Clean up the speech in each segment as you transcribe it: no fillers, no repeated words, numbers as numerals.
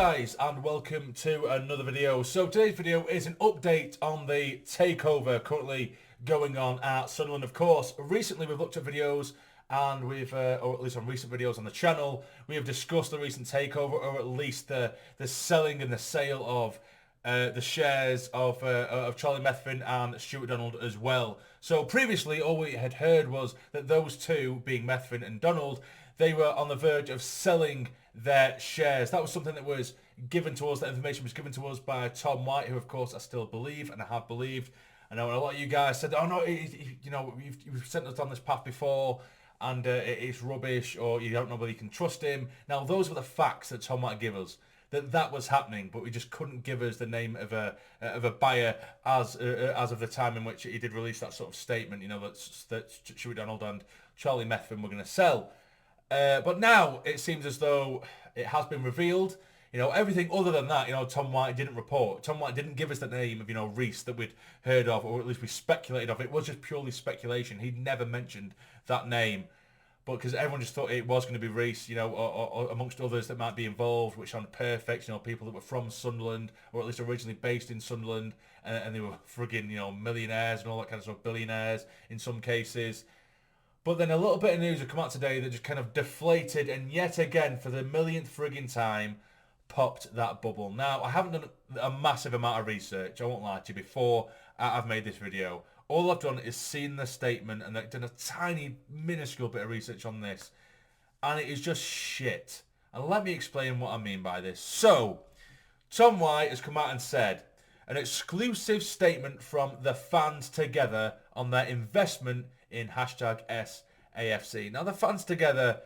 guys, and welcome to another video. So today's video is an update on the takeover currently going on at Sunderland. Of course, recently we've looked at videos and we've, or at least on recent videos on the channel, we have discussed the recent takeover, or at least the selling and the sale of the shares of Charlie Methven and Stewart Donald as well. So previously, all we had heard was that those two, being Methven and Donald, they were on the verge of selling their shares. That was something that was given to us, that information was given to us by Tom White, who of course I still believe and I have believed. I know a lot of you guys said, oh no, you know, you've sent us on this path before and it's rubbish, or you don't know whether you can trust him. Now those were the facts that Tom White gave us, that was happening, but we just couldn't give us the name of a buyer as of the time in which he did release that sort of statement, you know, that Stewart Donald and Charlie Methven were going to sell. But now it seems as though it has been revealed. You know, everything other than that, you know, Tom White didn't report. Tom White didn't give us the name of, you know, Reece that we'd heard of, or at least we speculated of. It was just purely speculation. He'd never mentioned that name. But because everyone just thought it was going to be Reece, you know, or amongst others that might be involved, which sounded perfect, you know, people that were from Sunderland, or at least originally based in Sunderland, and they were frigging, you know, millionaires and all that kind of stuff, billionaires in some cases. But then a little bit of news had come out today that just kind of deflated and yet again, for the millionth frigging time, popped that bubble. Now, I haven't done a massive amount of research, I won't lie to you, before I've made this video. All I've done is seen the statement and I've done a tiny, minuscule bit of research on this. And it is just shit. And let me explain what I mean by this. So, Tom White has come out and said, an exclusive statement from the fans together on their investment in #SAFC. Now, the fans together,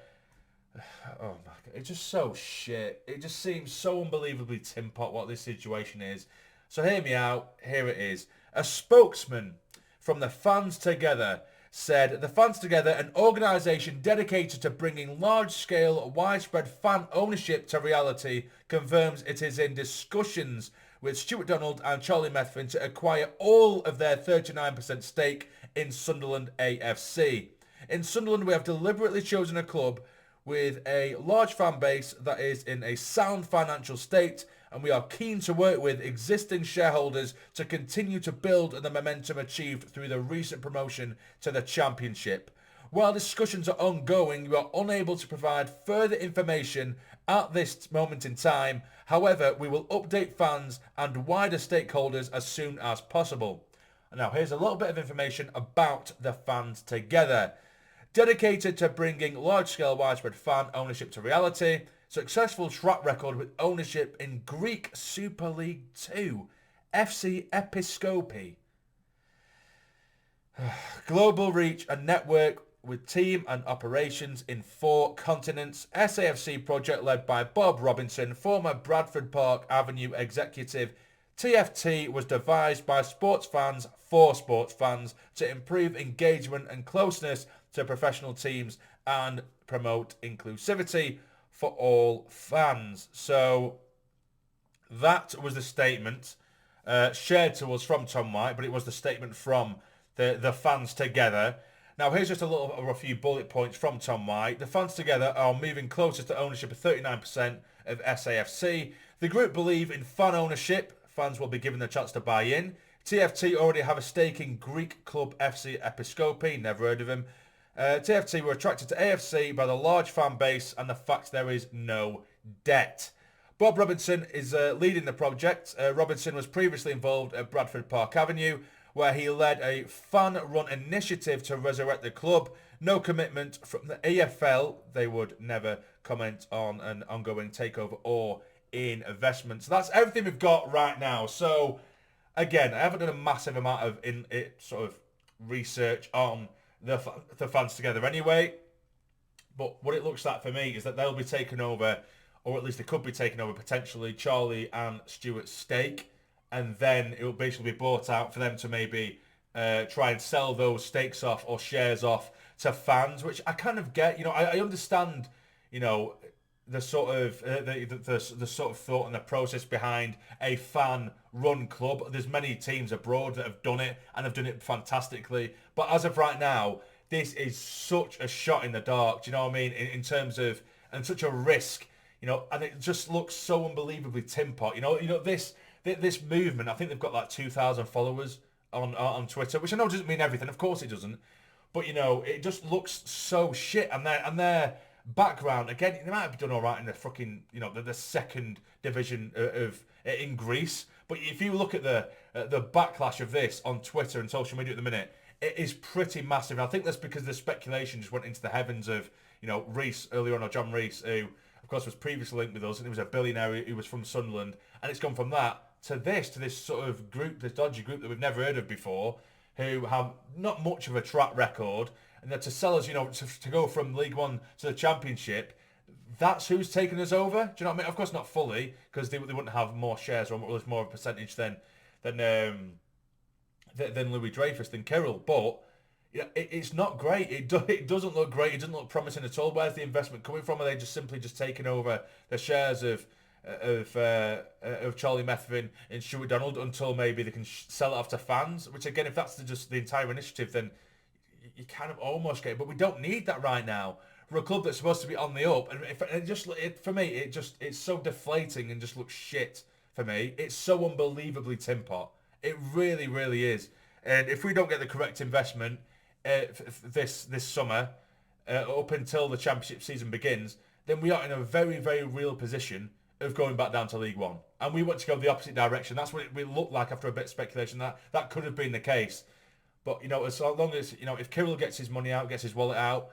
oh my God, it's just so shit. It just seems so unbelievably tin pot what this situation is. So hear me out, here it is. A spokesman from the fans together said, the fans together, an organisation dedicated to bringing large-scale, widespread fan ownership to reality, confirms it is in discussions with Stewart Donald and Charlie Methven to acquire all of their 39% stake in Sunderland AFC. In Sunderland, we have deliberately chosen a club with a large fan base that is in a sound financial state, and we are keen to work with existing shareholders to continue to build on the momentum achieved through the recent promotion to the Championship. While discussions are ongoing, we are unable to provide further information at this moment in time. However, we will update fans and wider stakeholders as soon as possible. Now, here's a little bit of information about the fans together. Dedicated to bringing large-scale, widespread fan ownership to reality. Successful track record with ownership in Greek Super League 2. FC Episkopi. Global reach and network with team and operations in 4 continents. SAFC project led by Bob Robinson, former Bradford Park Avenue executive. TFT was devised by sports fans for sports fans to improve engagement and closeness to professional teams and promote inclusivity for all fans. So that was the statement shared to us from Tom White, but it was the statement from the fans together. Now here's just a few bullet points from Tom White. The fans together are moving closer to ownership of 39% of SAFC. The group believe in fan ownership. Fans will be given the chance to buy in. TFT already have a stake in Greek club FC Episkopi, never heard of him. TFT were attracted to AFC by the large fan base and the fact there is no debt. Bob Robinson is leading the project. Robinson was previously involved at Bradford Park Avenue, where he led a fan-run initiative to resurrect the club. No commitment from the AFL. They would never comment on an ongoing takeover or investment. So that's everything we've got right now. So again, I haven't done a massive amount of sort of research on the fans together anyway, but what it looks like for me is that they'll be taking over, or at least they could be taking over potentially Charlie and Stewart's stake, and then it will basically be bought out for them to maybe try and sell those stakes off or shares off to fans, which I kind of get. You know, I understand, you know, the sort of the sort of thought and the process behind a fan-run club. There's many teams abroad that have done it and have done it fantastically. But as of right now, this is such a shot in the dark. Do you know what I mean? In terms of, and such a risk. You know, and it just looks so unbelievably tin pot. You know this movement. I think they've got like 2,000 followers on Twitter, which I know doesn't mean everything. Of course it doesn't. But you know, it just looks so shit. And their background again, they might have done all right in the fucking the second division of in Greece. But if you look at the backlash of this on Twitter and social media at the minute, it is pretty massive. And I think that's because the speculation just went into the heavens of Reece earlier on, or John Reece, who of course was previously linked with us, and he was a billionaire who was from Sunderland, and it's gone from that to this sort of group, this dodgy group that we've never heard of before, who have not much of a track record, and that to sell us, to go from League One to the Championship, that's who's taken us over. Do you know what I mean? Of course not fully, because they wouldn't have more shares, or at least more of a percentage than Louis Dreyfus, than Kirill, but it's not great. It doesn't look great. It doesn't look promising at all. Where's the investment coming from? Are they just simply taking over the shares of Charlie Methven and Stewart Donald until maybe they can sell it off to fans? Which again, if that's just the entire initiative, then you kind of almost get it. But we don't need that right now. We're a club that's supposed to be on the up, and for me, it's so deflating and just looks shit. For me, it's so unbelievably tin pot. It really, really is. And if we don't get the correct investment this summer, up until the Championship season begins, then we are in a very, very real position of going back down to League One. And we want to go the opposite direction. That's what it looked like after a bit of speculation. That could have been the case. But, as long as, if Kirill gets his money out, gets his wallet out,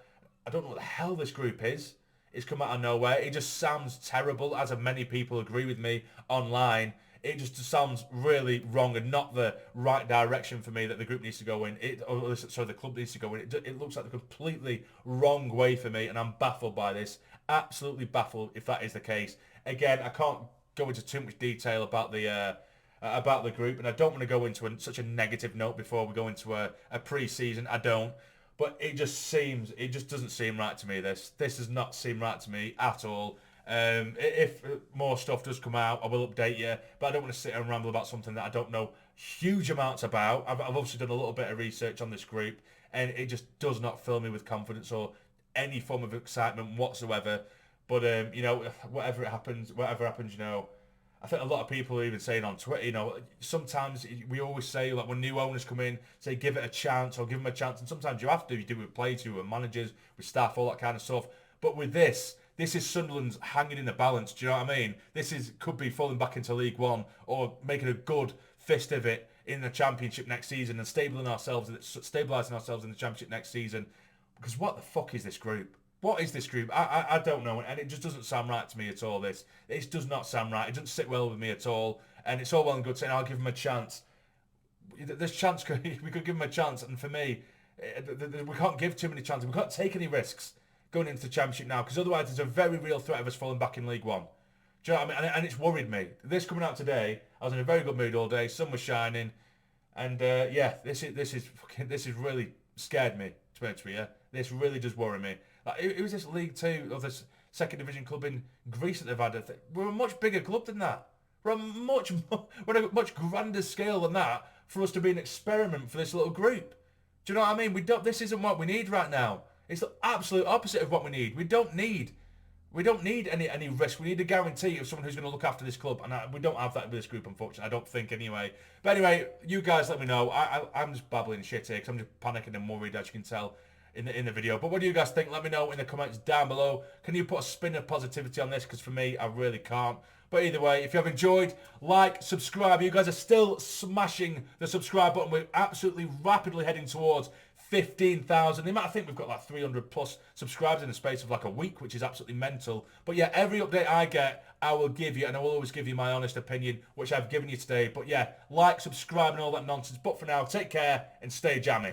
I don't know what the hell this group is. It's come out of nowhere. It just sounds terrible, as have many people agree with me online. It just sounds really wrong and not the right direction for me that the group needs to go in. The club needs to go in. It looks like the completely wrong way for me, and I'm baffled by this. Absolutely baffled if that is the case. Again, I can't go into too much detail about the group, and I don't want to go into such a negative note before we go into a pre-season. I don't. But it just doesn't seem right to me. This does not seem right to me at all. If more stuff does come out, I will update you. But I don't want to sit here and ramble about something that I don't know huge amounts about. I've obviously done a little bit of research on this group, and it just does not fill me with confidence or any form of excitement whatsoever. But whatever happens, I think a lot of people are even saying on Twitter, sometimes we always say, like, when new owners come in, say give it a chance or give them a chance, and sometimes you have to. You do it with players, you do it with managers, with staff, all that kind of stuff. But with this is Sunderland's hanging in the balance. Do you know what I mean? Could be falling back into League One or making a good fist of it in the Championship next season and stabilising ourselves in the Championship next season. Because what the fuck is this group? What is this group? I don't know, and it just doesn't sound right to me at all. This does not sound right. It doesn't sit well with me at all. And it's all well and good saying I'll give him a chance. This chance, we could give him a chance, and for me, we can't give too many chances. We can't take any risks going into the Championship now, because otherwise there's a very real threat of us falling back in League One. Do you know what I mean? And it's worried me. This coming out today, I was in a very good mood all day. Sun was shining, and this is really scared me. To be honest with you, this really does worry me. Like, it was this League Two or this second division club in Greece that they've had. We're a much bigger club than that. We're a much grander scale than that for us to be an experiment for this little group. Do you know what I mean? This isn't what we need right now. It's the absolute opposite of what we need. We don't need any risk. We need a guarantee of someone who's going to look after this club, and we don't have that with this group, unfortunately. I don't think anyway. But anyway, you guys let me know. I'm just babbling shit here because I'm just panicking and worried, as you can tell in the video. But what do you guys think? Let me know in the comments down below. Can you put a spin of positivity on this? Because for me, I really can't. But either way, if you have enjoyed, like, subscribe. You guys are still smashing the subscribe button. We're absolutely rapidly heading towards 15,000. I think we've got like 300 plus subscribers in the space of like a week, which is absolutely mental. But yeah, every update I get, I will give you, and I will always give you my honest opinion, which I've given you today. But yeah, like, subscribe and all that nonsense. But for now, take care and stay jammy.